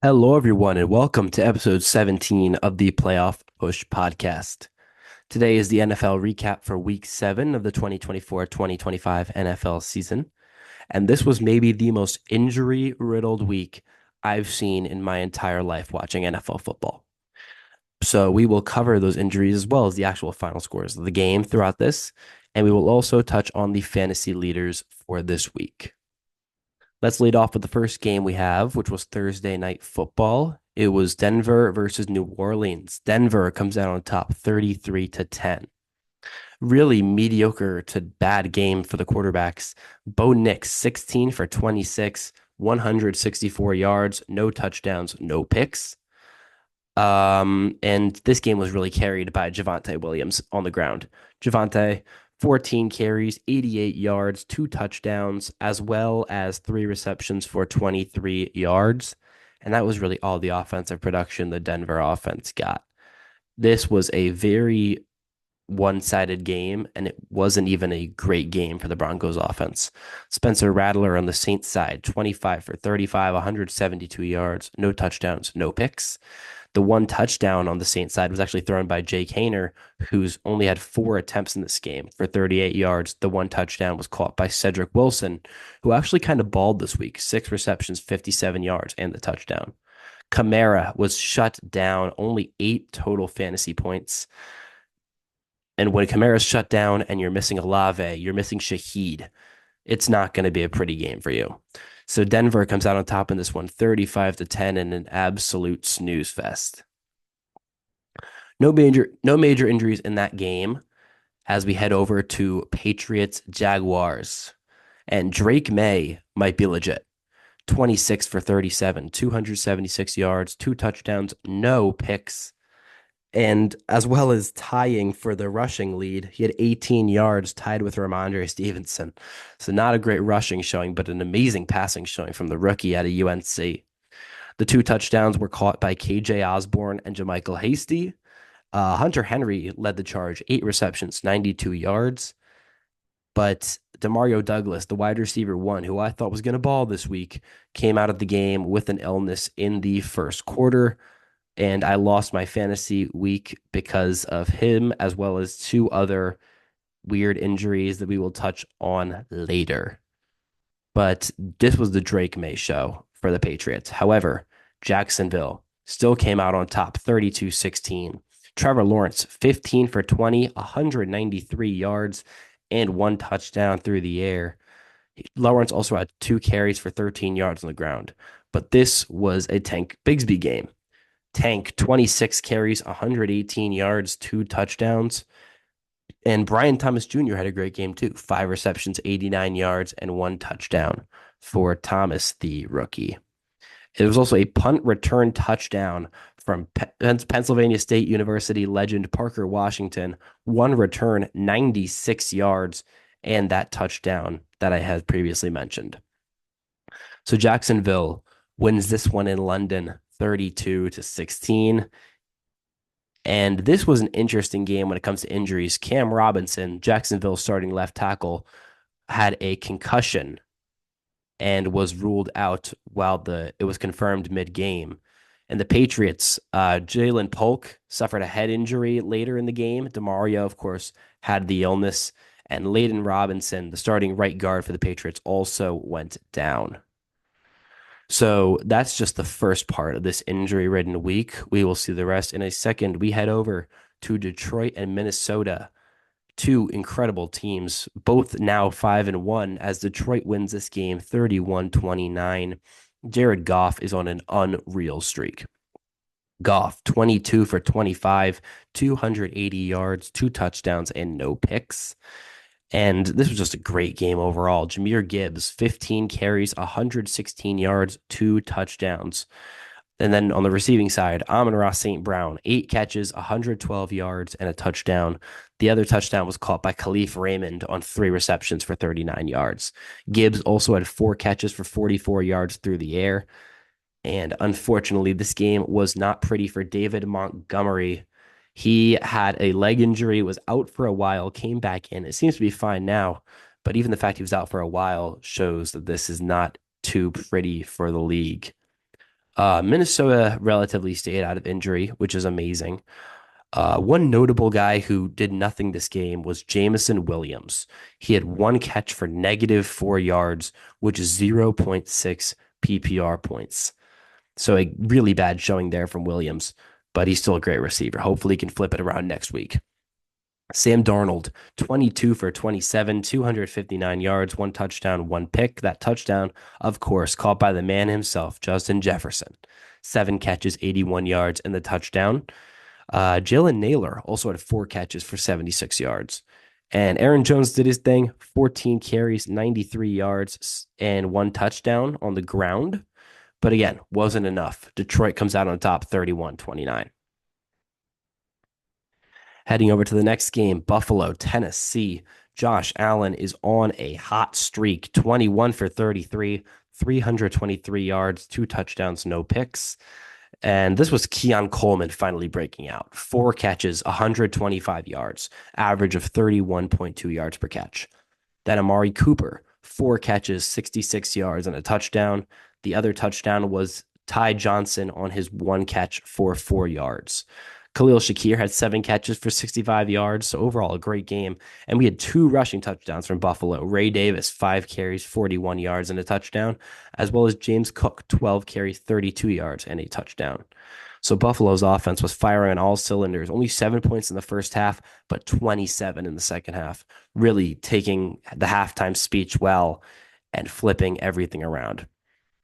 Hello, everyone, and welcome to episode 17 of the Playoff Push podcast. Today is the NFL recap for week 7 of the 2024-2025 NFL season. And this was maybe the most injury-riddled week I've seen in my entire life watching NFL football. So we will cover those injuries as well as the actual final scores of the game throughout this. And we will also touch on the fantasy leaders for this week. Let's lead off with the first game we have, which was Thursday night football. It was Denver versus New Orleans. Denver comes out on top 33-10. Really mediocre to bad game for the quarterbacks. Bo Nix, 16 for 26, 164 yards, no touchdowns, no picks. And this game was really carried by Javonte Williams on the ground. Javonte, 14 carries, 88 yards, two touchdowns, as well as three receptions for 23 yards. And that was really all the offensive production the Denver offense got. This was a very one-sided game, and it wasn't even a great game for the Broncos offense. Spencer Rattler on the Saints side, 25 for 35, 172 yards, no touchdowns, no picks. The one touchdown on the Saints side was actually thrown by Jake Haener, who's only had 4 attempts in this game for 38 yards. The one touchdown was caught by Cedric Wilson, who actually kind of balled this week, 6 receptions, 57 yards, and the touchdown. Kamara was shut down, only 8 total fantasy points. And when Kamara's shut down and you're missing Olave, you're missing Shaheed, it's not going to be a pretty game for you. So Denver comes out on top in this one, 35-10 in an absolute snooze fest. No major injuries in that game as we head over to Patriots Jaguars. And Drake May might be legit. 26 for 37, 276 yards, two touchdowns, no picks. And as well as tying for the rushing lead, he had 18 yards tied with Ramondre Stevenson. So not a great rushing showing, but an amazing passing showing from the rookie out of UNC. The two touchdowns were caught by KJ Osborne and JaMychal Hasty. Hunter Henry led the charge, 8 receptions, 92 yards. But Demario Douglas, the wide receiver one, who I thought was going to ball this week, came out of the game with an illness in the first quarter. And I lost my fantasy week because of him, as well as two other weird injuries that we will touch on later. But this was the Drake May show for the Patriots. However, Jacksonville still came out on top 32-16. Trevor Lawrence, 15 for 20, 193 yards, and one touchdown through the air. Lawrence also had 2 carries for 13 yards on the ground. But this was a Tank Bigsby game. Tank, 26 carries, 118 yards, two touchdowns. And Brian Thomas Jr. had a great game too. 5 receptions, 89 yards, and one touchdown for Thomas, the rookie. It was also a punt return touchdown from Pennsylvania State University legend Parker Washington. One return, 96 yards, and that touchdown that I had previously mentioned. So Jacksonville wins this one in London, 32-16. And this was an interesting game when it comes to injuries. Cam Robinson, Jacksonville starting left tackle, had a concussion and was ruled out while it was confirmed mid-game. And the Patriots, Jalen Polk suffered a head injury later in the game. DeMario, of course, had the illness. And Layden Robinson, the starting right guard for the Patriots, also went down. So that's just the first part of this injury-ridden week. We will see the rest in a second. We head over to Detroit and Minnesota, two incredible teams, both now 5-1 as Detroit wins this game 31-29. Jared Goff is on an unreal streak. Goff, 22 for 25, 280 yards, two touchdowns, and no picks. And this was just a great game overall. Jahmyr Gibbs, 15 carries, 116 yards, two touchdowns. And then on the receiving side, Amon-Ra St. Brown, 8 catches, 112 yards, and a touchdown. The other touchdown was caught by Khalif Raymond on 3 receptions for 39 yards. Gibbs also had 4 catches for 44 yards through the air. And unfortunately, this game was not pretty for David Montgomery. He had a leg injury, was out for a while, came back in. It seems to be fine now, but even the fact he was out for a while shows that this is not too pretty for the league. Minnesota relatively stayed out of injury, which is amazing. One notable guy who did nothing this game was Jameson Williams. He had one catch for -4 yards, which is zero point 0.6 PPR points. So a really bad showing there from Williams, but he's still a great receiver. Hopefully, he can flip it around next week. Sam Darnold, 22 for 27, 259 yards, one touchdown, one pick. That touchdown, of course, caught by the man himself, Justin Jefferson. Seven catches, 81 yards, and the touchdown. Jalen Naylor also had four catches for 76 yards. And Aaron Jones did his thing, 14 carries, 93 yards, and one touchdown on the ground. But again, wasn't enough. Detroit comes out on top 31-29. Heading over to the next game, Buffalo, Tennessee. Josh Allen is on a hot streak, 21 for 33, 323 yards, two touchdowns, no picks. And this was Keon Coleman finally breaking out. Four catches, 125 yards, average of 31.2 yards per catch. Then Amari Cooper, four catches, 66 yards, and a touchdown. The other touchdown was Ty Johnson on his one catch for 4 yards. Khalil Shakir had seven catches for 65 yards. So overall, a great game. And we had two rushing touchdowns from Buffalo. Ray Davis, five carries, 41 yards, and a touchdown, as well as James Cook, 12 carries, 32 yards, and a touchdown. So Buffalo's offense was firing on all cylinders. Only 7 points in the first half, but 27 in the second half. Really taking the halftime speech well and flipping everything around.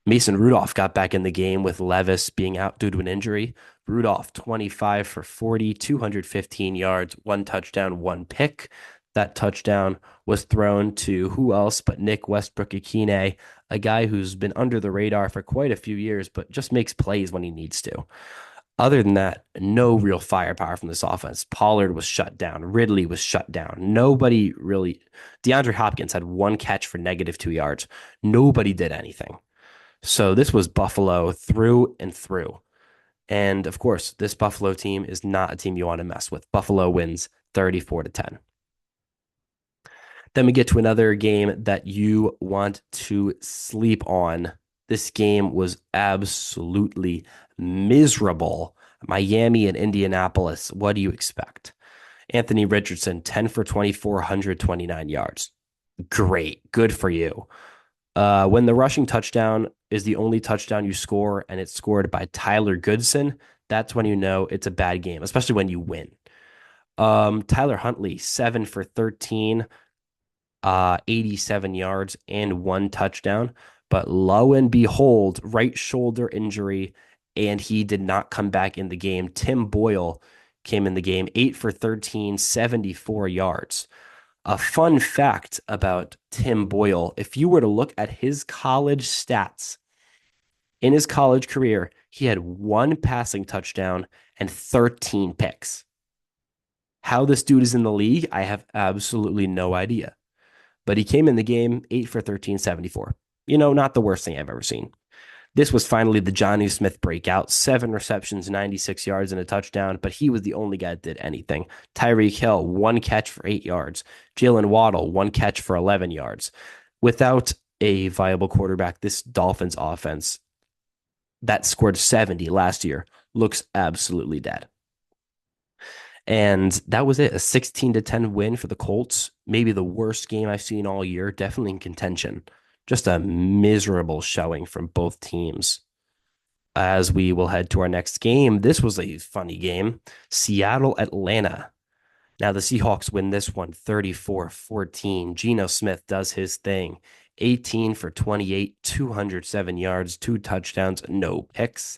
Mason Rudolph got back in the game with Levis being out due to an injury. Rudolph, 25 for 40, 215 yards, one touchdown, one pick. That touchdown was thrown to who else but Nick Westbrook-Ikhine, a guy who's been under the radar for quite a few years, but just makes plays when he needs to. Other than that, no real firepower from this offense. Pollard was shut down. Ridley was shut down. Nobody really. DeAndre Hopkins had one catch for -2 yards. Nobody did anything. So this was Buffalo through and through. And of course, this Buffalo team is not a team you want to mess with. Buffalo wins 34-10. Then we get to another game that you want to sleep on. This game was absolutely miserable. Miami and Indianapolis. What do you expect? Anthony Richardson, 10 for 24, 129 yards. Great. Good for you. When the rushing touchdown is the only touchdown you score and it's scored by Tyler Goodson, that's when you know it's a bad game, especially when you win. Tyler Huntley, 7 for 13, 87 yards and one touchdown. But lo and behold, right shoulder injury, and he did not come back in the game. Tim Boyle came in the game, 8 for 13, 74 yards. A fun fact about Tim Boyle, if you were to look at his college stats, in his college career, he had one passing touchdown and 13 picks. How this dude is in the league, I have absolutely no idea. But he came in the game 8 for 13, 74. Not the worst thing I've ever seen. This was finally the Jonnu Smith breakout. 7 receptions, 96 yards, and a touchdown, but he was the only guy that did anything. Tyreek Hill, one catch for 8 yards. Jalen Waddle, one catch for 11 yards. Without a viable quarterback, this Dolphins offense that scored 70 last year looks absolutely dead. And that was it. A 16-10 win for the Colts. Maybe the worst game I've seen all year. Definitely in contention. Just a miserable showing from both teams. As we will head to our next game, this was a funny game. Seattle, Atlanta. Now the Seahawks win this one 34-14. Geno Smith does his thing. 18 for 28, 207 yards, two touchdowns, no picks.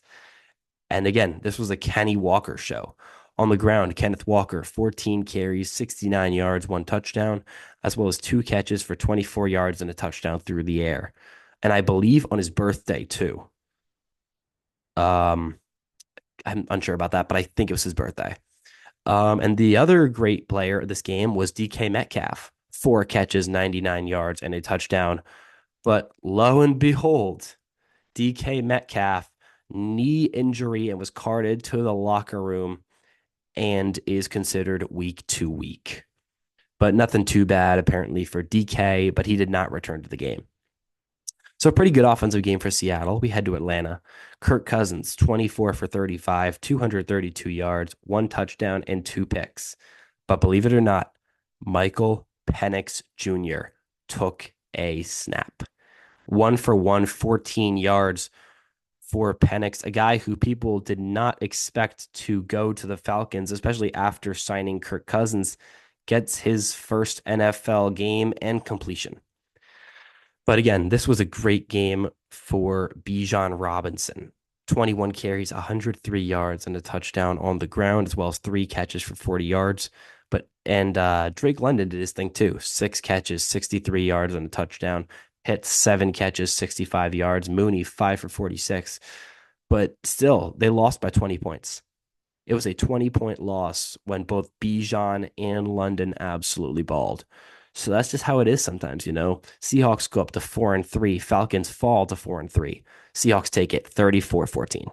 And again, this was a Kenny Walker show. On the ground, Kenneth Walker, 14 carries, 69 yards, one touchdown, as well as two catches for 24 yards and a touchdown through the air. And I believe on his birthday, too. I'm unsure about that, but I think it was his birthday. And the other great player of this game was DK Metcalf. 4 catches, 99 yards, and a touchdown. But lo and behold, DK Metcalf, knee injury and was carted to the locker room and is considered week to week. But nothing too bad, apparently, for DK, but he did not return to the game. So pretty good offensive game for Seattle. We head to Atlanta. Kirk Cousins, 24 for 35, 232 yards, one touchdown, and two picks. But believe it or not, Michael Penix Jr. took a snap. One for one, 14 yards for Penix, a guy who people did not expect to go to the Falcons, especially after signing Kirk Cousins, gets his first NFL game and completion. But again, this was a great game for Bijan Robinson. 21 carries, 103 yards, and a touchdown on the ground, as well as three catches for 40 yards. Drake London did his thing too. Six catches, 63 yards, and a touchdown. Hit seven catches, 65 yards. Mooney, 5 for 46. But still, they lost by 20 points. It was a 20-point loss when both Bijan and London absolutely balled. So that's just how it is sometimes, you know. Seahawks go up to 4-3. Falcons fall to 4-3. Seahawks take it 34-14.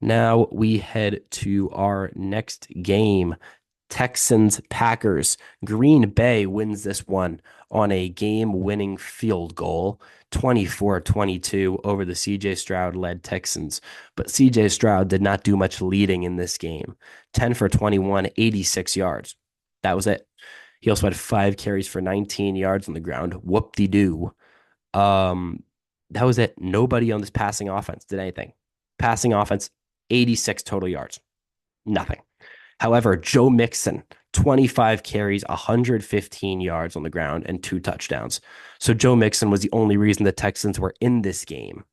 Now we head to our next game. Texans Packers. Green Bay wins this one on a game-winning field goal, 24-22 over the CJ Stroud-led Texans. But CJ Stroud did not do much leading in this game. 10 for 21, 86 yards. That was it. He also had 5 carries for 19 yards on the ground. Whoop-de-doo. Um, that was it. Nobody on this passing offense did anything. Passing offense, 86 total yards. Nothing. However, Joe Mixon, 25 carries, 115 yards on the ground, and two touchdowns. So Joe Mixon was the only reason the Texans were in this game.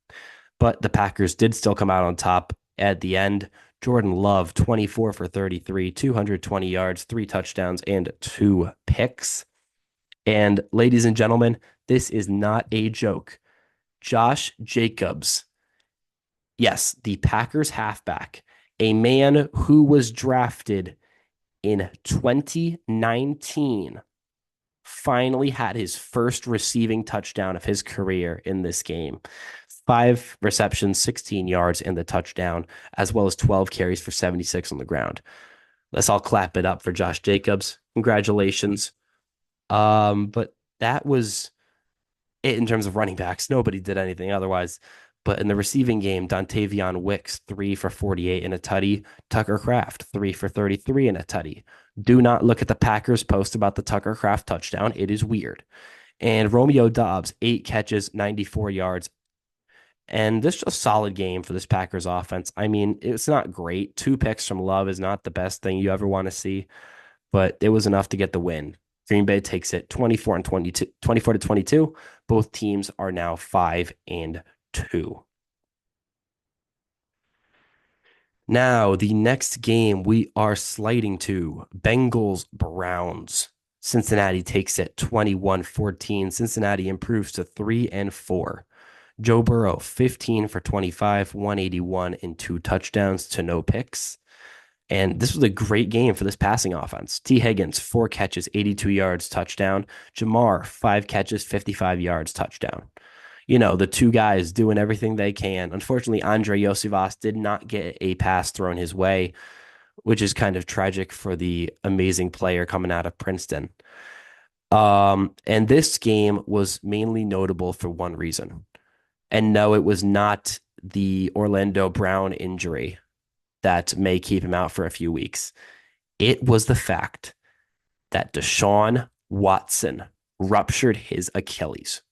But the Packers did still come out on top at the end. Jordan Love, 24 for 33, 220 yards, three touchdowns, and two picks. And ladies and gentlemen, this is not a joke. Josh Jacobs, yes, the Packers halfback, a man who was drafted in 2019, finally had his first receiving touchdown of his career in this game. 5 receptions, 16 yards in the touchdown, as well as 12 carries for 76 on the ground. Let's all clap it up for Josh Jacobs. Congratulations. But that was it in terms of running backs. Nobody did anything otherwise. But in the receiving game, Dontavion Wicks, 3 for 48 and a tutty. Tucker Kraft, 3 for 33 and a tutty. Do not look at the Packers post about the Tucker Kraft touchdown. It is weird. And Romeo Doubs, 8 catches, 94 yards. And this is a solid game for this Packers offense. I mean, it's not great. 2 picks from Love is not the best thing you ever want to see, but it was enough to get the win. Green Bay takes it 24-22. Both teams are now 5-2. Now, the next game we are sliding to Bengals Browns. Cincinnati takes it 21-14. Cincinnati improves to 3-4. Joe Burrow, 15 for 25, 181 and two touchdowns to no picks. And this was a great game for this passing offense. T. Higgins, 4 catches, 82 yards, touchdown. Jamar, 5 catches, 55 yards, touchdown. You know, the two guys doing everything they can. Unfortunately, Andre Yosivas did not get a pass thrown his way, which is kind of tragic for the amazing player coming out of Princeton. And this game was mainly notable for one reason. And no, it was not the Orlando Brown injury that may keep him out for a few weeks. It was the fact that Deshaun Watson ruptured his Achilles.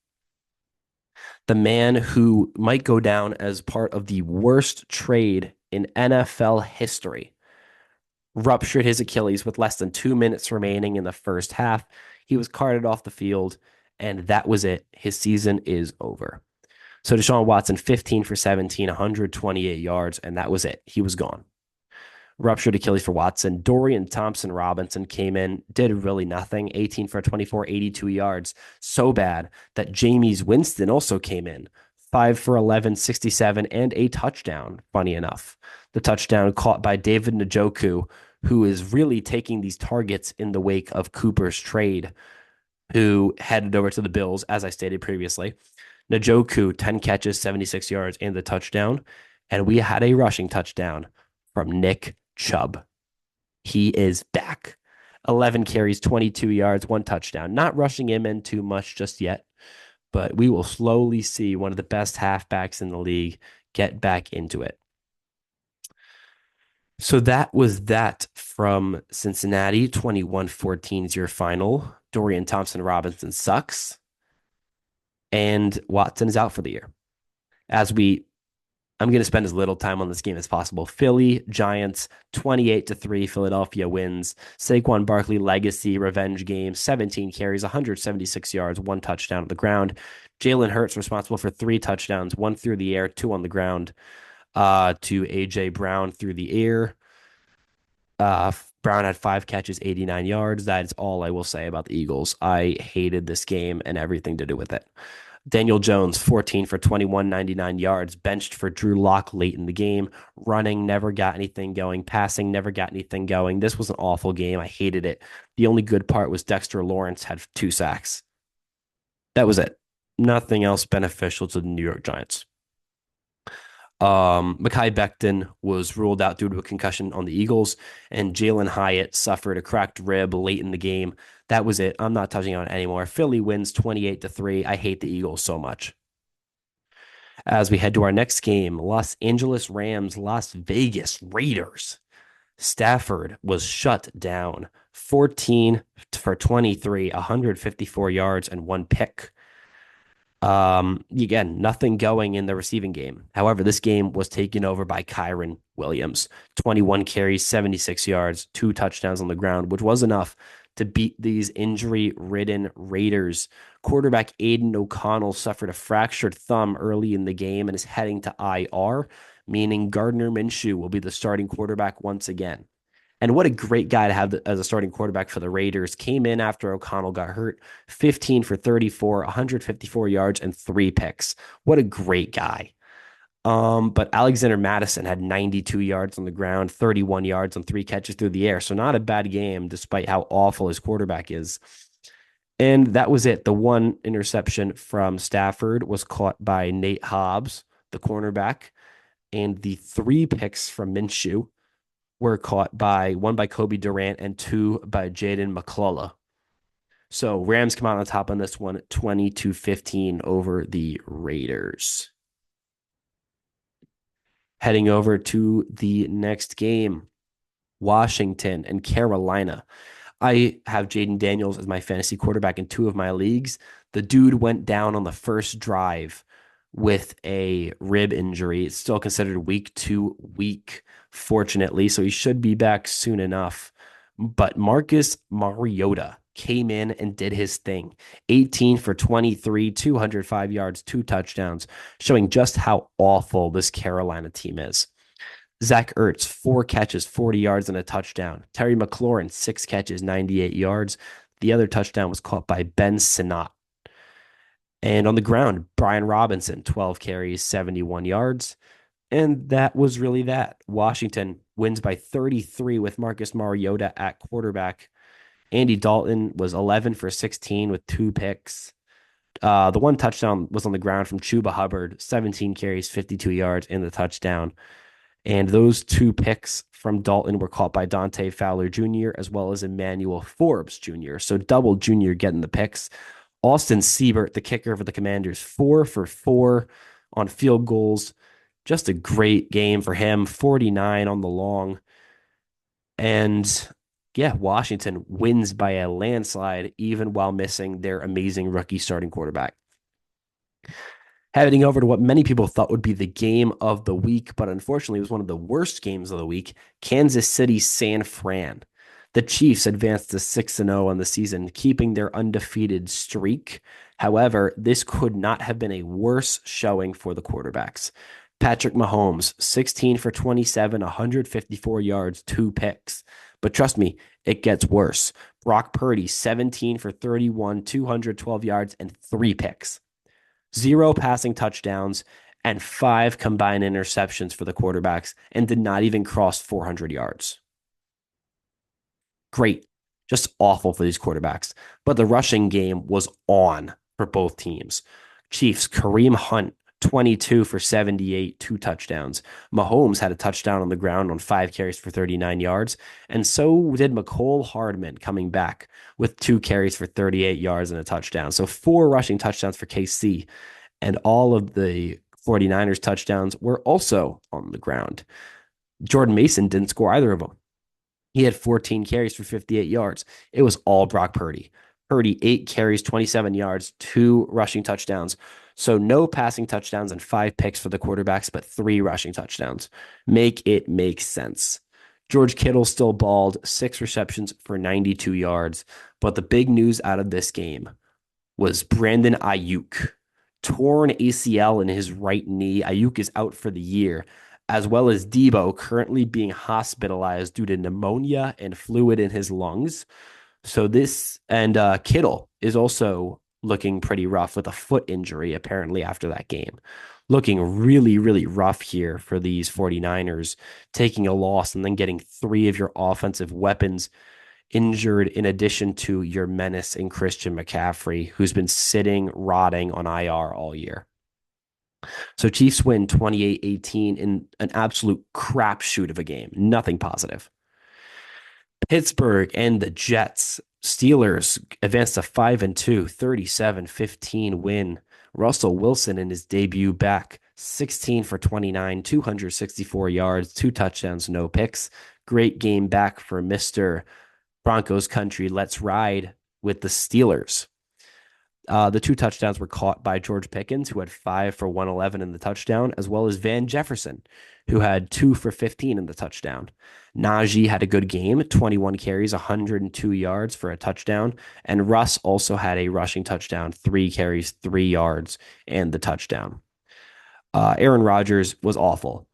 The man who might go down as part of the worst trade in NFL history ruptured his Achilles with less than 2 minutes remaining in the first half. He was carted off the field, and that was it. His season is over. So Deshaun Watson, 15 for 17, 128 yards, and that was it. He was gone. Ruptured Achilles for Watson. Dorian Thompson-Robinson came in, did really nothing. 18 for 24, 82 yards. So bad that Jameis Winston also came in. 5 for 11, 67, and a touchdown, funny enough. The touchdown caught by David Njoku, who is really taking these targets in the wake of Cooper's trade, who headed over to the Bills, as I stated previously. Njoku, 10 catches, 76 yards, and the touchdown. And we had a rushing touchdown from Nick Chubb. He is back. 11 carries, 22 yards, one touchdown. Not rushing him in too much just yet, but we will slowly see one of the best halfbacks in the league get back into it. So that was that from Cincinnati. 21-14 is your final. Dorian Thompson Robinson sucks, and Watson is out for the year. As we I'm going to spend as little time on this game as possible. Philly Giants 28-3. Philadelphia wins. Saquon Barkley legacy revenge game. 17 carries, 176 yards, one touchdown on the ground. Jalen Hurts responsible for three touchdowns, one through the air, two on the ground. To AJ Brown through the air. Brown had 5 catches, 89 yards. That is all I will say about the Eagles. I hated this game and everything to do with it. Daniel Jones, 14 for 21, 99 yards, benched for Drew Lock late in the game. Running, never got anything going. Passing, never got anything going. This was an awful game. I hated it. The only good part was Dexter Lawrence had 2 sacks. That was it. Nothing else beneficial to the New York Giants. Mekhi Becton was ruled out due to a concussion on the Eagles, and Jalen Hyatt suffered a cracked rib late in the game. That was it. I'm not touching on it anymore. Philly wins 28-3. I hate the Eagles so much. As we head to our next game, Los Angeles Rams, Las Vegas Raiders. Stafford was shut down 14 for 23, 154 yards, and one pick. Again, nothing going in the receiving game. However, this game was taken over by Kyren Williams. 21 carries, 76 yards, 2 touchdowns on the ground, which was enough to beat these injury-ridden Raiders. Quarterback Aiden O'Connell suffered a fractured thumb early in the game and is heading to IR, meaning Gardner Minshew will be the starting quarterback once again. And what a great guy to have as a starting quarterback for the Raiders. Came in after O'Connell got hurt, 15 for 34, 154 yards, and 3 picks. What a great guy. But Alexander Madison had 92 yards on the ground, 31 yards on 3 catches through the air. So not a bad game, despite how awful his quarterback is. And that was it. The one interception from Stafford was caught by Nate Hobbs, the cornerback. And the 3 picks from Minshew were caught by one by Kobe Durant and 2 by Jaden McCullough. So Rams come out on top on this one, 20-15 over the Raiders. Heading over to the next game, Washington and Carolina. I have Jaden Daniels as my fantasy quarterback in 2 of my leagues. The dude went down on the first drive with a rib injury. It's still considered week 2 weak, fortunately, so he should be back soon enough. But Marcus Mariota came in and did his thing. 18 for 23, 205 yards, 2 touchdowns, showing just how awful this Carolina team is. Zach Ertz, 4 catches, 40 yards, and a touchdown. Terry McLaurin, 6 catches, 98 yards. The other touchdown was caught by Ben Sinnott. And on the ground, Brian Robinson, 12 carries, 71 yards. And that was really that. Washington wins by 33 with Marcus Mariota at quarterback. Andy Dalton was 11 for 16 with 2 picks. The one touchdown was on the ground from Chuba Hubbard, 17 carries, 52 yards, and the touchdown. And those 2 picks from Dalton were caught by Dante Fowler Jr. as well as Emmanuel Forbes Jr. So double Jr. getting the picks. Austin Siebert, the kicker for the Commanders, 4 for 4 on field goals. Just a great game for him, 49 on the long. And yeah, Washington wins by a landslide, even while missing their amazing rookie starting quarterback. Heading over to what many people thought would be the game of the week, but unfortunately was one of the worst games of the week, Kansas City San Fran. The Chiefs advanced to 6-0 on the season, keeping their undefeated streak. However, this could not have been a worse showing for the quarterbacks. Patrick Mahomes, 16 for 27, 154 yards, 2 picks. But trust me, it gets worse. Brock Purdy, 17 for 31, 212 yards, and 3 picks. 0 passing touchdowns and 5 combined interceptions for the quarterbacks, and did not even cross 400 yards. Great. Just awful for these quarterbacks. But the rushing game was on for both teams. Chiefs, Kareem Hunt, 22 for 78, two touchdowns. Mahomes had a touchdown on the ground on 5 carries for 39 yards, and so did McCole Hardman coming back with 2 carries for 38 yards and a touchdown. So four rushing touchdowns for KC, and all of the 49ers touchdowns were also on the ground. Jordan Mason didn't score either of them. He had 14 carries for 58 yards. It was all Brock Purdy. Purdy, 8 carries, 27 yards, two rushing touchdowns. So no passing touchdowns and 5 picks for the quarterbacks, but 3 rushing touchdowns. Make it make sense. George Kittle still balled, 6 receptions for 92 yards. But the big news out of this game was Brandon Ayuk. Torn ACL in his right knee. Ayuk is out for the year, as well as Debo currently being hospitalized due to pneumonia and fluid in his lungs. So this and Kittle is also looking pretty rough with a foot injury apparently after that game. Looking really, really rough here for these 49ers, taking a loss and then getting three of your offensive weapons injured in addition to your menace in Christian McCaffrey, who's been sitting, rotting on IR all year. So Chiefs win 28-18 in an absolute crapshoot of a game. Nothing positive. Pittsburgh and the Jets. Steelers advanced to 5-2, 37-15 win. Russell Wilson in his debut back, 16 for 29, 264 yards, 2 touchdowns, no picks. Great game back for Mr. Broncos country. Let's ride with the Steelers. The 2 touchdowns were caught by George Pickens, who had 5 for 111 in the touchdown, as well as Van Jefferson, who had 2 for 15 in the touchdown. Najee had a good game, 21 carries, 102 yards for a touchdown. And Russ also had a rushing touchdown, 3 carries, 3 yards, and the touchdown. Aaron Rodgers was awful.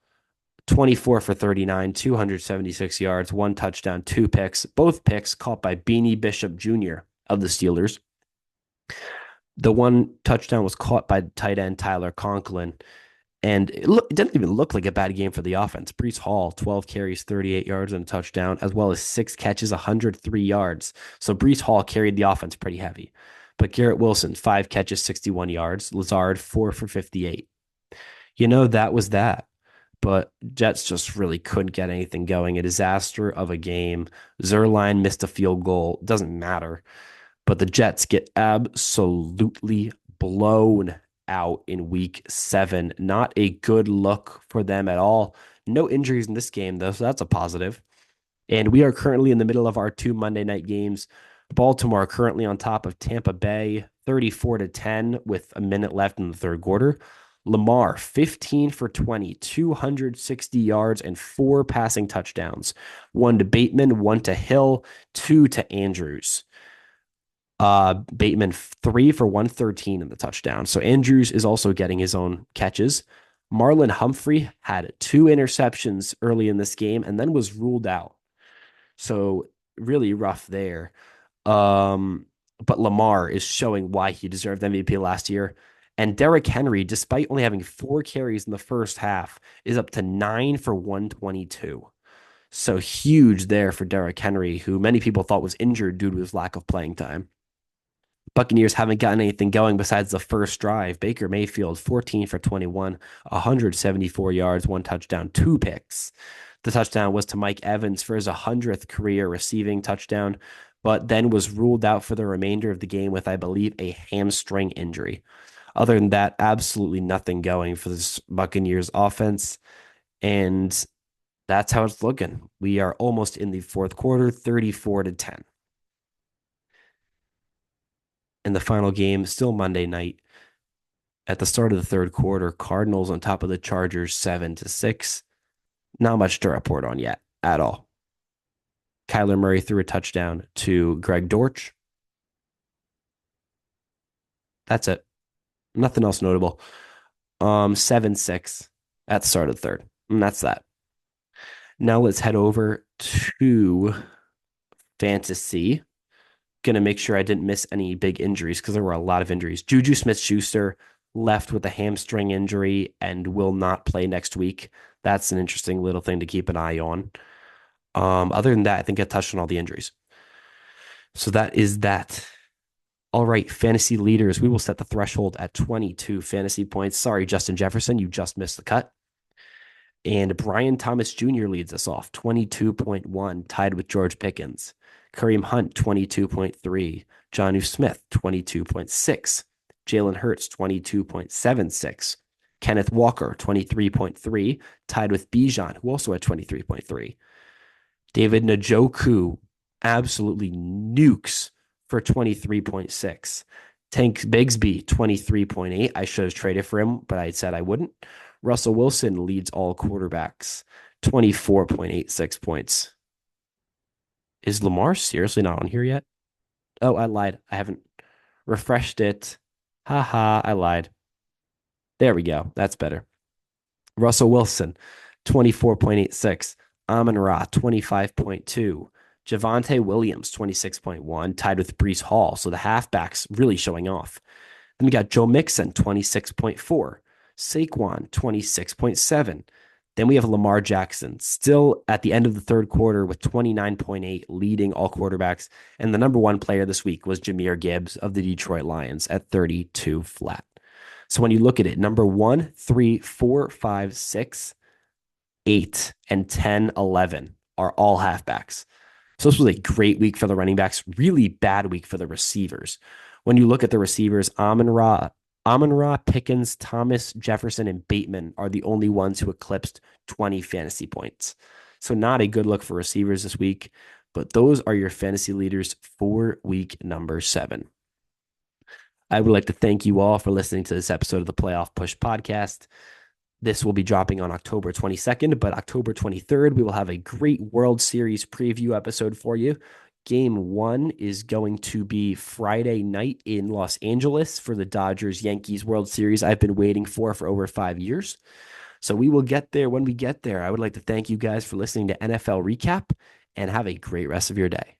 24 for 39, 276 yards, 1 touchdown, 2 picks. Both picks caught by Beanie Bishop Jr. of the Steelers. The 1 touchdown was caught by tight end Tyler Conklin, and it didn't even look like a bad game for the offense. Breece Hall, 12 carries, 38 yards, and a touchdown, as well as 6 catches, 103 yards. So Breece Hall carried the offense pretty heavy. But Garrett Wilson, 5 catches, 61 yards. Lazard, 4 for 58. That was that. But Jets just really couldn't get anything going. A disaster of a game. Zerline missed a field goal. Doesn't matter. But the Jets get absolutely blown out in week 7. Not a good look for them at all. No injuries in this game, though, so that's a positive. And we are currently in the middle of our 2 Monday night games. Baltimore currently on top of Tampa Bay, 34-10 with a minute left in the third quarter. Lamar, 15 for 20, 260 yards, and 4 passing touchdowns. 1 to Bateman, 1 to Hill, 2 to Andrews. Bateman 3 for 113 in the touchdown. So Andrews is also getting his own catches. Marlon Humphrey had 2 interceptions early in this game and then was ruled out. So really rough there. But Lamar is showing why he deserved MVP last year. And Derrick Henry, despite only having 4 carries in the first half, is up to 9 for 122. So huge there for Derrick Henry, who many people thought was injured due to his lack of playing time. Buccaneers haven't gotten anything going besides the first drive. Baker Mayfield, 14 for 21, 174 yards, 1 touchdown, 2 picks. The touchdown was to Mike Evans for his 100th career receiving touchdown, but then was ruled out for the remainder of the game with, I believe, a hamstring injury. Other than that, absolutely nothing going for this Buccaneers offense. And that's how it's looking. We are almost in the fourth quarter, 34-10. In the final game, still Monday night, at the start of the third quarter, Cardinals on top of the Chargers 7-6. Not much to report on yet at all. Kyler Murray threw a touchdown to Greg Dortch. That's it. Nothing else notable. 7-6 at the start of the third. And that's that. Now let's head over to fantasy. Gonna make sure I didn't miss any big injuries because there were a lot of injuries. Juju Smith-Schuster left with a hamstring injury and will not play next week. That's an interesting little thing to keep an eye on. Other than that, I think I touched on all the injuries. So that is that. All right, fantasy leaders. We will set the threshold at 22 fantasy points. Sorry, Justin Jefferson, you just missed the cut. And Brian Thomas Jr. leads us off, 22.1, tied with George Pickens. Kareem Hunt, 22.3. Jonnu Smith, 22.6. Jalen Hurts, 22.76. Kenneth Walker, 23.3, tied with Bijan, who also had 23.3. David Njoku absolutely nukes for 23.6. Tank Bigsby, 23.8. I should have traded for him, but I said I wouldn't. Russell Wilson leads all quarterbacks, 24.86 points. Is Lamar seriously not on here yet? Oh, I lied. I haven't refreshed it. Haha, I lied. There we go. That's better. Russell Wilson, 24.86. Amon Ra, 25.2. Javonte Williams, 26.1, tied with Brees Hall. So the halfbacks really showing off. Then we got Joe Mixon, 26.4. Saquon, 26.7. Then we have Lamar Jackson, still at the end of the third quarter with 29.8, leading all quarterbacks. And the number one player this week was Jahmyr Gibbs of the Detroit Lions at 32 flat. So when you look at it, number 1, 3, 4, 5, 6, 8, and 10, 11 are all halfbacks. So this was a great week for the running backs, really bad week for the receivers. When you look at the receivers, Amon-Ra, Pickens, Thomas, Jefferson, and Bateman are the only ones who eclipsed 20 fantasy points. So not a good look for receivers this week, but those are your fantasy leaders for week number 7. I would like to thank you all for listening to this episode of the Playoff Push podcast. This will be dropping on October 22nd, but October 23rd, we will have a great World Series preview episode for you. Game 1 is going to be Friday night in Los Angeles for the Dodgers-Yankees World Series I've been waiting for over 5 years. So we will get there when we get there. I would like to thank you guys for listening to NFL Recap, and have a great rest of your day.